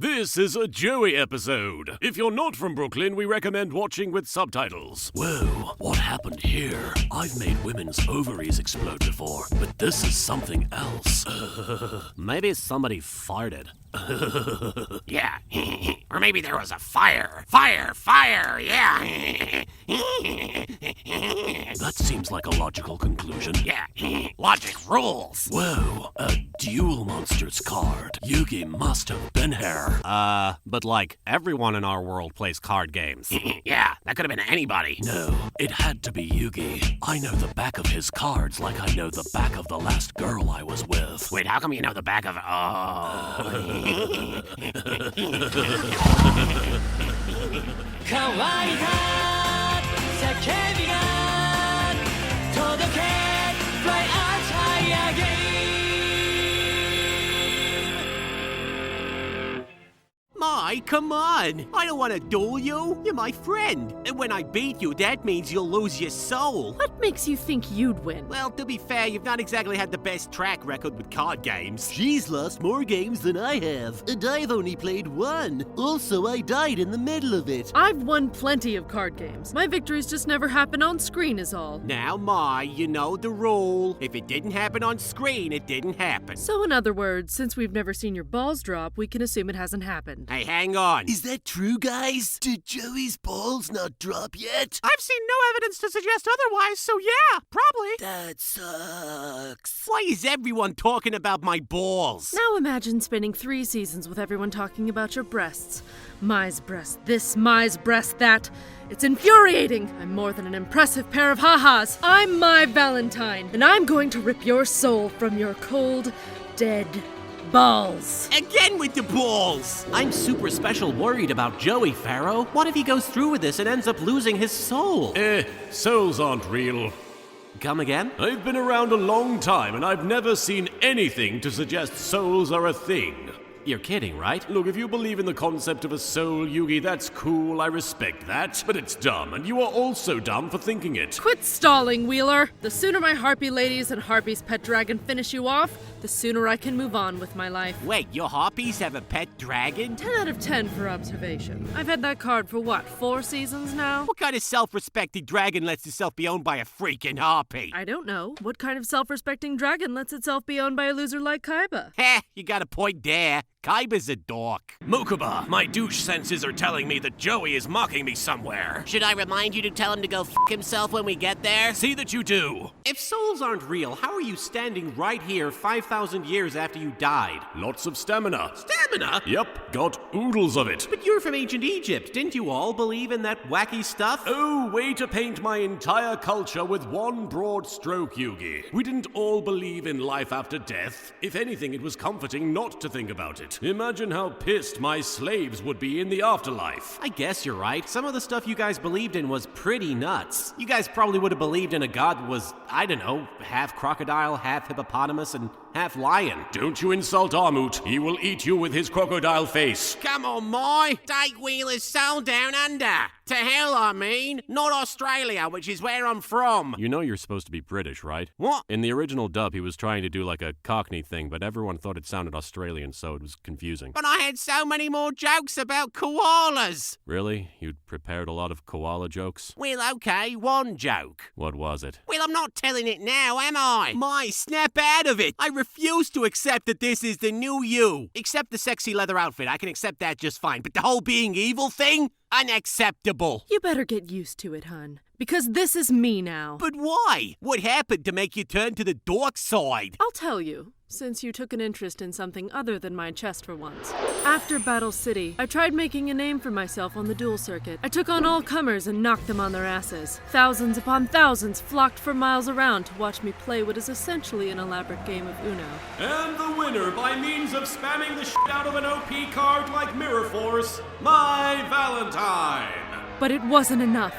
This is a Joey episode. If you're not from Brooklyn, we recommend watching with subtitles. Whoa, what happened here? I've made women's ovaries explode before, but this is something else. Maybe somebody farted. Yeah, or maybe there was a fire. Fire, yeah. That seems like a logical conclusion. Yeah, logic rules. Whoa, a Duel Monsters card. Yugi must have been here. But like, everyone in our world plays card games. Yeah, that could have been anybody. No, it had to be Yugi. I know the back of his cards like I know the back of the last girl I was with. Wait, how come you know the back of... Oh... 乾いた叫びが届け Fly us high again. Mai, come on! I don't want to duel you. You're my friend. And when I beat you, that means you'll lose your soul. What makes you think you'd win? Well, to be fair, you've not exactly had the best track record with card games. She's lost more games than I have, and I've only played one. Also, I died in the middle of it. I've won plenty of card games. My victories just never happen on screen is all. Now, Mai, you know the rule. If it didn't happen on screen, it didn't happen. So in other words, since we've never seen your balls drop, we can assume it hasn't happened. Hey, hang on. Is that true, guys? Did Joey's balls not drop yet? I've seen no evidence to suggest otherwise, so yeah, probably. That sucks. Why is everyone talking about my balls? Now imagine spending 3 seasons with everyone talking about your breasts. Mai's breast this, Mai's breast that. It's infuriating. I'm more than an impressive pair of ha-has. I'm Mai Valentine, and I'm going to rip your soul from your cold, dead balls. Again with the balls! I'm super special worried about Joey, Pharaoh. What if he goes through with this and ends up losing his soul? Souls aren't real. Come again? I've been around a long time and I've never seen anything to suggest souls are a thing. You're kidding, right? Look, if you believe in the concept of a soul, Yugi, that's cool, I respect that. But it's dumb, and you are also dumb for thinking it. Quit stalling, Wheeler. The sooner my Harpy ladies and Harpy's pet dragon finish you off, the sooner I can move on with my life. Wait, your harpies have a pet dragon? 10 out of 10 for observation. I've had that card for what, 4 seasons now? What kind of self-respecting dragon lets itself be owned by a freaking harpy? I don't know. What kind of self-respecting dragon lets itself be owned by a loser like Kaiba? Heh, you got a point there. Kaiba's a dork. Mokuba, my douche senses are telling me that Joey is mocking me somewhere. Should I remind you to tell him to go f*** himself when we get there? See that you do. If souls aren't real, how are you standing right here 5,000 years after you died? Lots of stamina. Stamina? Yep, got oodles of it. But you're from ancient Egypt. Didn't you all believe in that wacky stuff? Oh, way to paint my entire culture with one broad stroke, Yugi. We didn't all believe in life after death. If anything, it was comforting not to think about it. Imagine how pissed my slaves would be in the afterlife. I guess you're right. Some of the stuff you guys believed in was pretty nuts. You guys probably would have believed in a god that was, I don't know, half crocodile, half hippopotamus, and half lion. Don't you insult Armut. He will eat you with his crocodile face. Come on, Mai. Take Wheeler's soul down under. To hell, I mean. Not Australia, which is where I'm from. You know you're supposed to be British, right? What? In the original dub, he was trying to do like a Cockney thing, but everyone thought it sounded Australian, so it was confusing. But I had so many more jokes about koalas. Really? You'd prepared a lot of koala jokes? Well, okay, one joke. What was it? Well, I'm not telling it now, am I? Mai, snap out of it. I refuse to accept that this is the new you. Except the sexy leather outfit. I can accept that just fine. But the whole being evil thing? Unacceptable. You better get used to it, hun. Because this is me now. But why? What happened to make you turn to the dork side? I'll tell you, since you took an interest in something other than my chest for once. After Battle City, I tried making a name for myself on the duel circuit. I took on all comers and knocked them on their asses. Thousands upon thousands flocked for miles around to watch me play what is essentially an elaborate game of Uno. And the winner, by means of spamming the shit out of an OP card like Mirror Force, Mai Valentine. But it wasn't enough.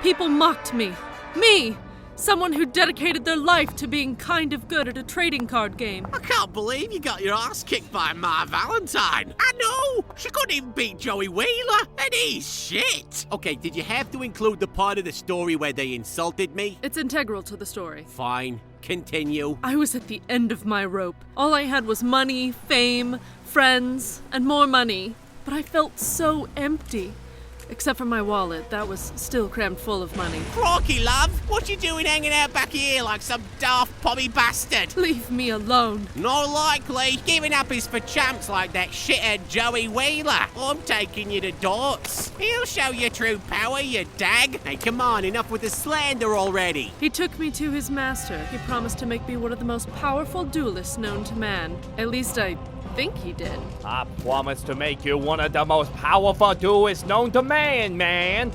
People mocked me. Me! Someone who dedicated their life to being kind of good at a trading card game. I can't believe you got your ass kicked by Mai Valentine. I know! She couldn't even beat Joey Wheeler, and he's shit! Okay, did you have to include the part of the story where they insulted me? It's integral to the story. Fine. Continue. I was at the end of my rope. All I had was money, fame, friends, and more money. But I felt so empty. Except for my wallet, that was still crammed full of money. Crocky, love, what you doing hanging out back here like some daft pommy bastard? Leave me alone. Not likely. Giving up is for champs like that shithead Joey Wheeler. I'm taking you to Dorts. He'll show you true power, you dag. Hey, come on, enough with the slander already. He took me to his master. He promised to make me one of the most powerful duelists known to man. At least I think he did. I promise to make you one of the most powerful duelists known to man.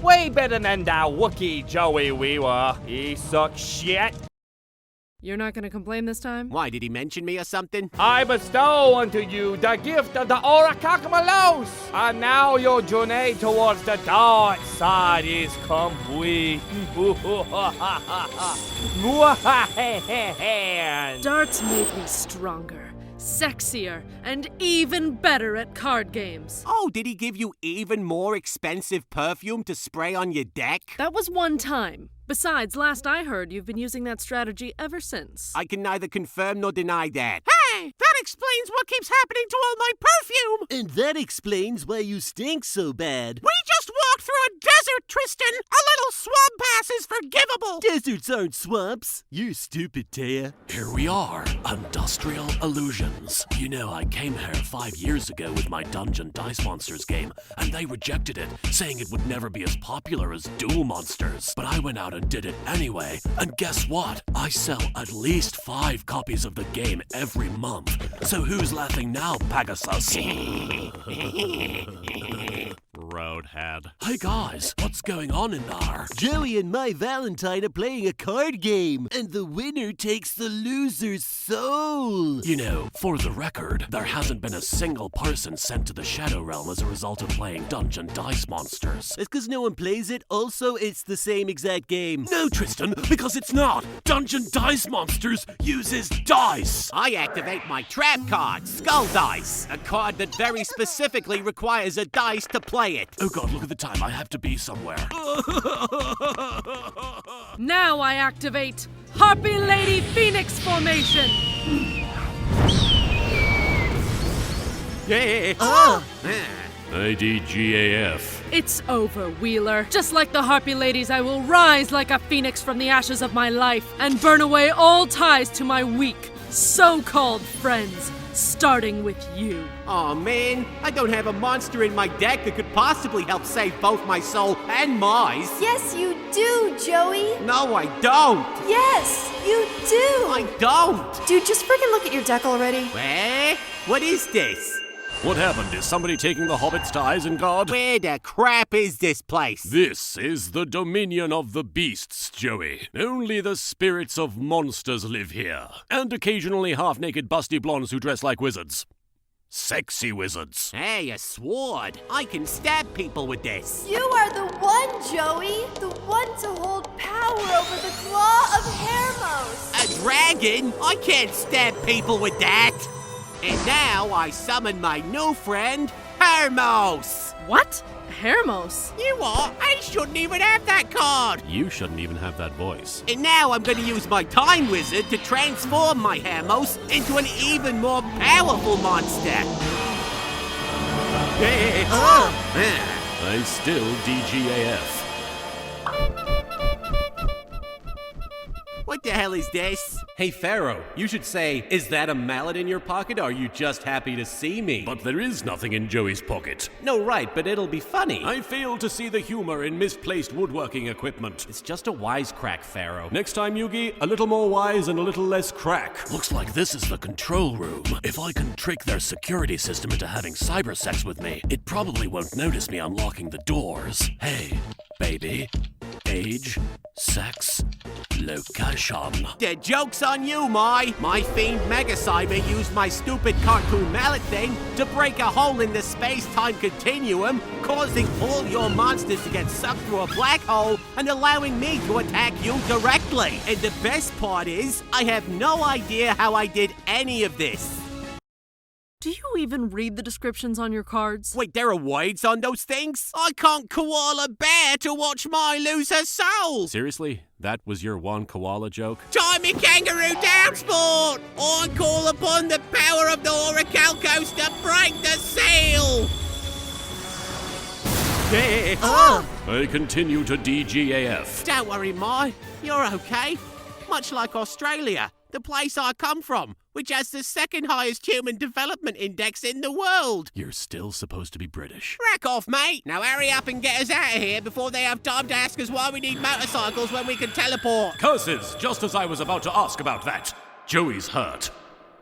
Way better than that Wookiee Joey Wheeler. He sucks shit. You're not gonna complain this time? Why, did he mention me or something? I bestow unto you the gift of the Oracakamalos, and now your journey towards the dark side is complete. Darts made me stronger, sexier, and even better at card games. Oh, did he give you even more expensive perfume to spray on your deck? That was one time. Besides, last I heard, you've been using that strategy ever since. I can neither confirm nor deny that. Hey, that explains what keeps happening to all my perfume! And that explains why you stink so bad. We just walked through a desert, Tristan! A little swamp pass is forgivable! Deserts aren't swamps. You're stupid, Taya. Here we are, Industrial Illusions. You know, I came here 5 years ago with my Dungeon Dice Monsters game, and they rejected it, saying it would never be as popular as Duel Monsters. But I went out and did it anyway, and guess what? I sell at least 5 copies of the game every month. So who's laughing now, Pegasus? Roadhead. Hey guys, what's going on in there? Joey and my Valentine are playing a card game, and the winner takes the loser's soul. You know, for the record, there hasn't been a single person sent to the Shadow Realm as a result of playing Dungeon Dice Monsters. That's because no one plays it. Also, it's the same exact game. No, Tristan, because it's not. Dungeon Dice Monsters uses dice. I activate my trap card, Skull Dice, a card that very specifically requires a dice to play it. Oh god, look at the time. I have to be somewhere. Now I activate Harpy Lady Phoenix Formation! Yeah. IDGAF. It's over, Wheeler. Just like the Harpy Ladies, I will rise like a phoenix from the ashes of my life and burn away all ties to my weak, so-called friends, starting with you. Oh man, I don't have a monster in my deck that could possibly help save both my soul and Mize. Yes, you do, Joey. No, I don't. Yes, you do. I don't. Dude, just freaking look at your deck already. Eh? What is this? What happened? Is somebody taking the hobbits to Isengard? Where the crap is this place? This is the dominion of the beasts, Joey. Only the spirits of monsters live here. And occasionally half-naked busty blondes who dress like wizards. Sexy wizards. Hey, a sword. I can stab people with this. You are the one, Joey. The one to hold power over the claw of Hermos. A dragon? I can't stab people with that. And now I summon my new friend, Hermos. What? Hermos? You what? I shouldn't even have that card. You shouldn't even have that voice. And now I'm going to use my Time Wizard to transform my Hermos into an even more powerful monster. I still DGAF. What the hell is this? Hey, Pharaoh, you should say, is that a mallet in your pocket, or are you just happy to see me? But there is nothing in Joey's pocket. No, right, but it'll be funny. I fail to see the humor in misplaced woodworking equipment. It's just a wisecrack, Pharaoh. Next time, Yugi, a little more wise and a little less crack. Looks like this is the control room. If I can trick their security system into having cyber sex with me, it probably won't notice me unlocking the doors. Hey, baby. Age, sex, location. The joke's on you, my fiend Mega Cyber used my stupid cartoon mallet thing to break a hole in the space-time continuum, causing all your monsters to get sucked through a black hole and allowing me to attack you directly. And the best part is, I have no idea how I did any of this. Do you even read the descriptions on your cards? Wait, there are words on those things? I can't koala bear to watch my lose her soul. Seriously? That was your one koala joke? Time in kangaroo down sport! I call upon the power of the Orichalcos to break the seal! I continue to DGAF. Don't worry, Mai. You're okay. Much like Australia, the place I come from, which has the second highest human development index in the world. You're still supposed to be British. Rack off, mate. Now hurry up and get us out of here before they have time to ask us why we need motorcycles when we can teleport. Curses! Just as I was about to ask about that. Joey's hurt.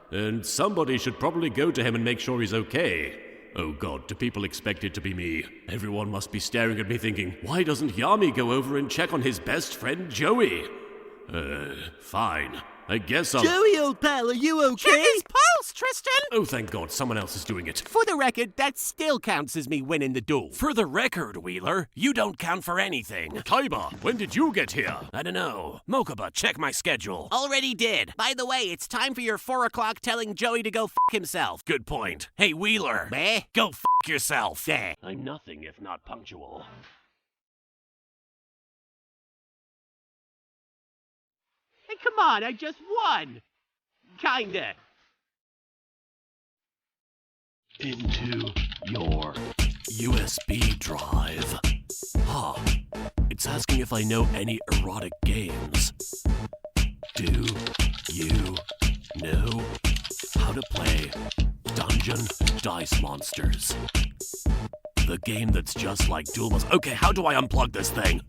And somebody should probably go to him and make sure he's okay. Oh god, do people expect it to be me? Everyone must be staring at me thinking, why doesn't Yami go over and check on his best friend Joey? Fine. I guess I'll... Joey, old pal, are you okay? Check his pulse, Tristan! Oh, thank god, someone else is doing it. For the record, that still counts as me winning the duel. For the record, Wheeler, you don't count for anything. Kaiba, when did you get here? I don't know. Mokuba, check my schedule. Already did. By the way, it's time for your 4 o'clock telling Joey to go f*** himself. Good point. Hey, Wheeler. Meh? Go f*** yourself. There. I'm nothing if not punctual. Hey, come on, I just won. Kinda. Into your USB drive. Huh. It's asking if I know any erotic games. Do you know how to play Dungeon Dice Monsters? The game that's just like Duel Monsters. Okay, how do I unplug this thing?